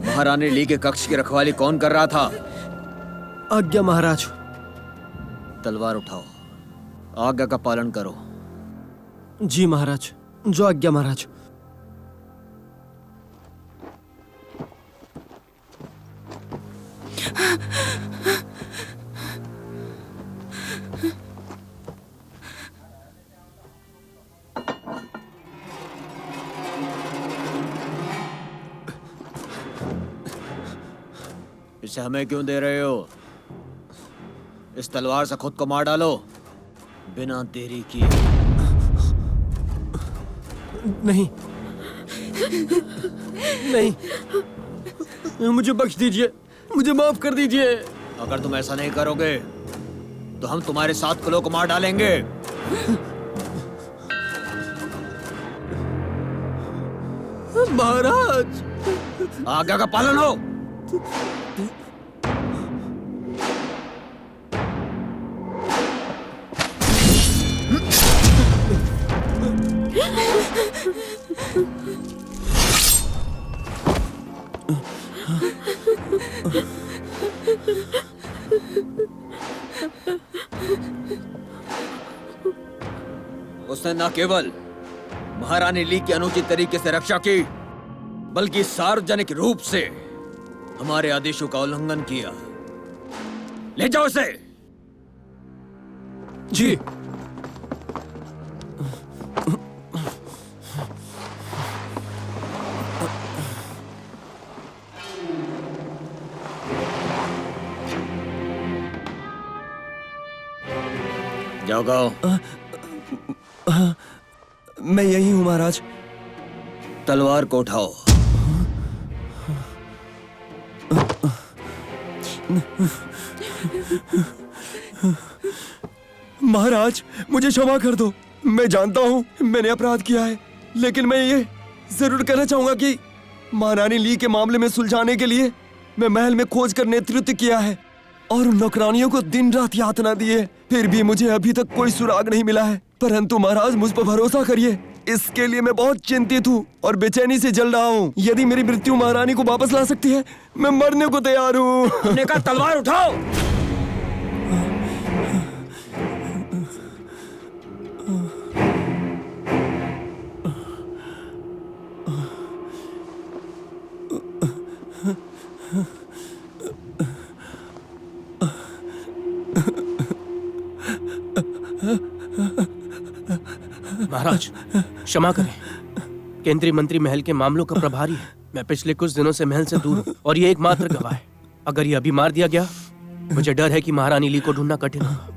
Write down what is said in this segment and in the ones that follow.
महारानी ली के कक्ष की रखवाली कौन कर रहा था? आज्ञा महाराज। तलवार उठाओ, आज्ञा का पालन करो। जी महाराज, जो आज्ञा महाराज। इसे हमें क्यों दे रहे हो? इस तलवार से खुद को मार डालो बिना देरी किए। नहीं नहीं, मुझे बख्श दीजिए, मुझे माफ कर दीजिए। अगर तुम ऐसा नहीं करोगे तो हम तुम्हारे 7 कुलों को मार डालेंगे। महाराज, आज्ञा का पालन हो। उसने न केवल महारानी ली की अनुचित तरीके से रक्षा की, बल्कि सार्वजनिक रूप से हमारे आदेशों का उल्लंघन किया। ले जाओ उसे। जी। जाओ गाओ। मैं यही हूं महाराज। तलवार को उठाओ। महाराज, मुझे क्षमा कर दो। मैं जानता हूँ मैंने अपराध किया है, लेकिन मैं ये जरूर कहना चाहूंगा कि महारानी ली के मामले में सुलझाने के लिए मैं महल में खोज कर नेतृत्व किया है और उन नौकरानियों को दिन रात यातना दी है, फिर भी मुझे अभी तक कोई सुराग नहीं मिला है। परंतु महाराज, मुझ पर भरोसा करिए, इसके लिए मैं बहुत चिंतित हूँ और बेचैनी से जल रहा हूँ। यदि मेरी मृत्यु महारानी को वापस ला सकती है, मैं मरने को तैयार हूँ। हमने कहा तलवार उठाओ। महाराज, क्षमा करें। केंद्रीय मंत्री महल के मामलों का प्रभारी है। मैं पिछले कुछ दिनों से महल से दूर हूँ और ये एकमात्र गवाह है। अगर ये अभी मार दिया गया, मुझे डर है कि महारानी ली को ढूंढना कठिन होगा।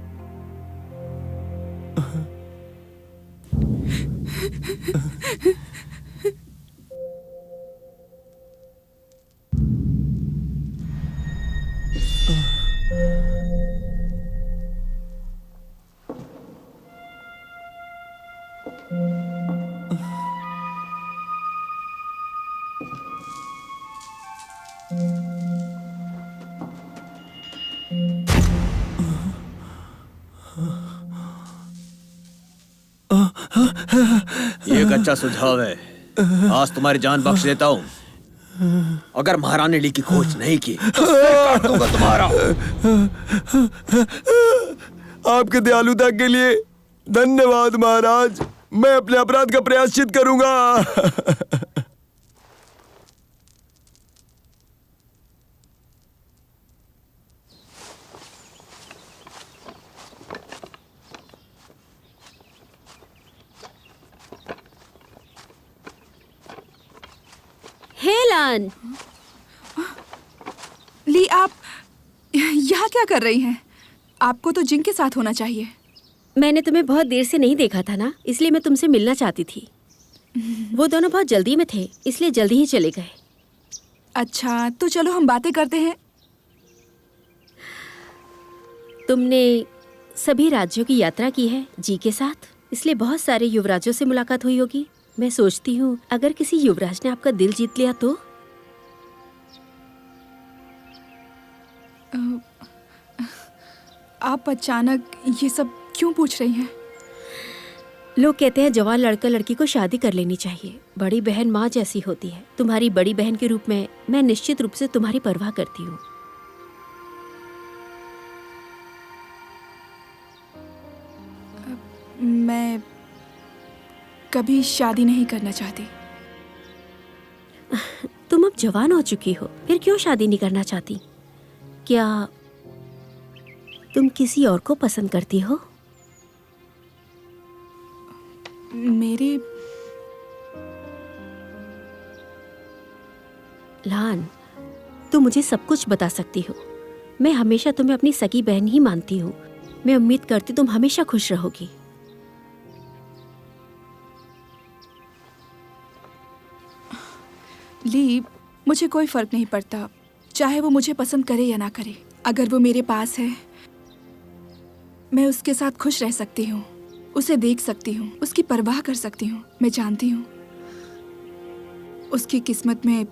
ये एक अच्छा सुझाव है। आज तुम्हारी जान बख्श देता हूँ। अगर महारानी ली की खोज नहीं की तो सिर काट दूंगा तुम्हारा। आपके दयालुता के लिए धन्यवाद महाराज। मैं अपने अपराध का प्रायश्चित करूंगा। हेलन, ली, आप यहाँ क्या कर रही हैं? आपको तो जिंग के साथ होना चाहिए। मैंने तुम्हें बहुत देर से नहीं देखा था ना, इसलिए मैं तुमसे मिलना चाहती थी। वो दोनों बहुत जल्दी में थे, इसलिए जल्दी ही चले गए। अच्छा, तो चलो हम बातें करते हैं। तुमने सभी राज्यों की यात्रा की है जी के साथ, इसलिए बहुत सारे युवराजों से मुलाकात हुई होगी। मैं सोचती हूँ अगर किसी युवराज ने आपका दिल जीत लिया तो? आप अचानक ये सब क्यों पूछ रही हैं? लोग कहते हैं जवान लड़का लड़की को शादी कर लेनी चाहिए। बड़ी बहन माँ जैसी होती है। तुम्हारी बड़ी बहन के रूप में मैं निश्चित रूप से तुम्हारी परवाह करती हूँ। मैं कभी शादी नहीं करना चाहती। तुम अब जवान हो चुकी हो, फिर क्यों शादी नहीं करना चाहती? क्या तुम किसी और को पसंद करती हो? मेरे लान, तुम मुझे सब कुछ बता सकती हो। मैं हमेशा तुम्हें अपनी सगी बहन ही मानती हूँ। मैं उम्मीद करती तुम हमेशा खुश रहोगी। ली, मुझे कोई फर्क नहीं पड़ता, चाहे वो मुझे पसंद करे या ना करे। अगर वो मेरे पास है, मैं उसके साथ खुश रह सकती हूँ, उसे देख सकती हूँ, उसकी परवाह कर सकती हूँ। मैं जानती हूँ उसकी किस्मत में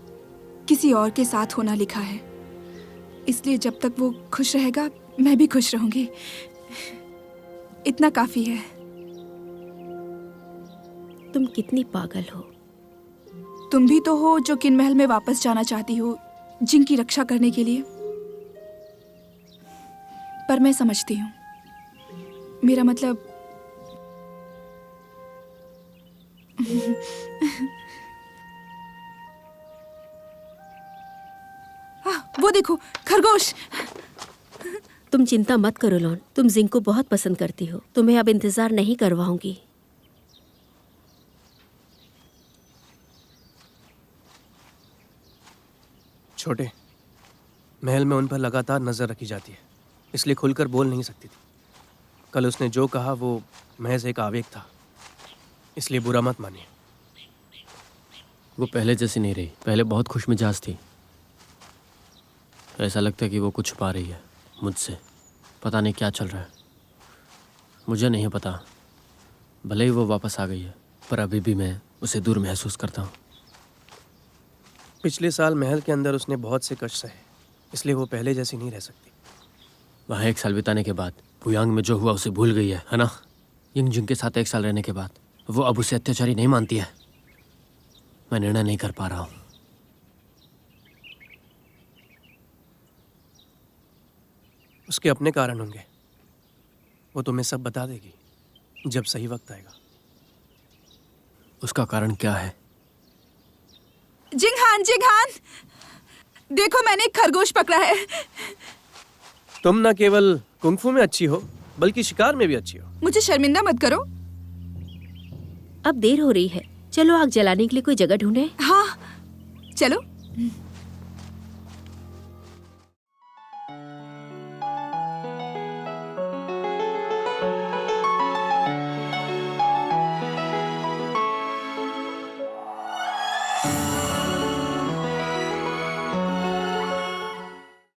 किसी और के साथ होना लिखा है, इसलिए जब तक वो खुश रहेगा मैं भी खुश रहूंगी। इतना काफी है। तुम कितनी पागल हो। तुम भी तो हो जो किन महल में वापस जाना चाहती हो जिंग की रक्षा करने के लिए। पर मैं समझती हूँ, मेरा मतलब वो देखो खरगोश। तुम चिंता मत करो लॉन, तुम जिंग को बहुत पसंद करती हो। तुम्हें अब इंतजार नहीं करवाऊंगी। छोटे, महल में उन पर लगातार नजर रखी जाती है, इसलिए खुलकर बोल नहीं सकती थी। कल उसने जो कहा वो महज एक आवेग था, इसलिए बुरा मत मानिए। वो पहले जैसी नहीं रही। पहले बहुत खुश मिजाज थी। ऐसा लगता है कि वो कुछ छुपा रही है मुझसे। पता नहीं क्या चल रहा है, मुझे नहीं पता। भले ही वो वापस आ गई है, पर अभी भी मैं उसे दूर महसूस करता हूँ। पिछले साल महल के अंदर उसने बहुत से कष्ट सहे, इसलिए वो पहले जैसी नहीं रह सकती। वहाँ 1 साल बिताने के बाद पुयांग में जो हुआ उसे भूल गई है ना? यिंगजिंग के साथ 1 साल रहने के बाद वो अब उसे अत्याचारी नहीं मानती है। मैं निर्णय नहीं कर पा रहा हूँ। उसके अपने कारण होंगे, वो तुम्हें सब बता देगी जब सही वक्त आएगा। उसका कारण क्या है? जिंगहान, जिंगहान, देखो मैंने एक खरगोश पकड़ा है। तुम न केवल कुंगफू में अच्छी हो, बल्कि शिकार में भी अच्छी हो। मुझे शर्मिंदा मत करो। अब देर हो रही है, चलो आग जलाने के लिए कोई जगह ढूंढे। हाँ चलो।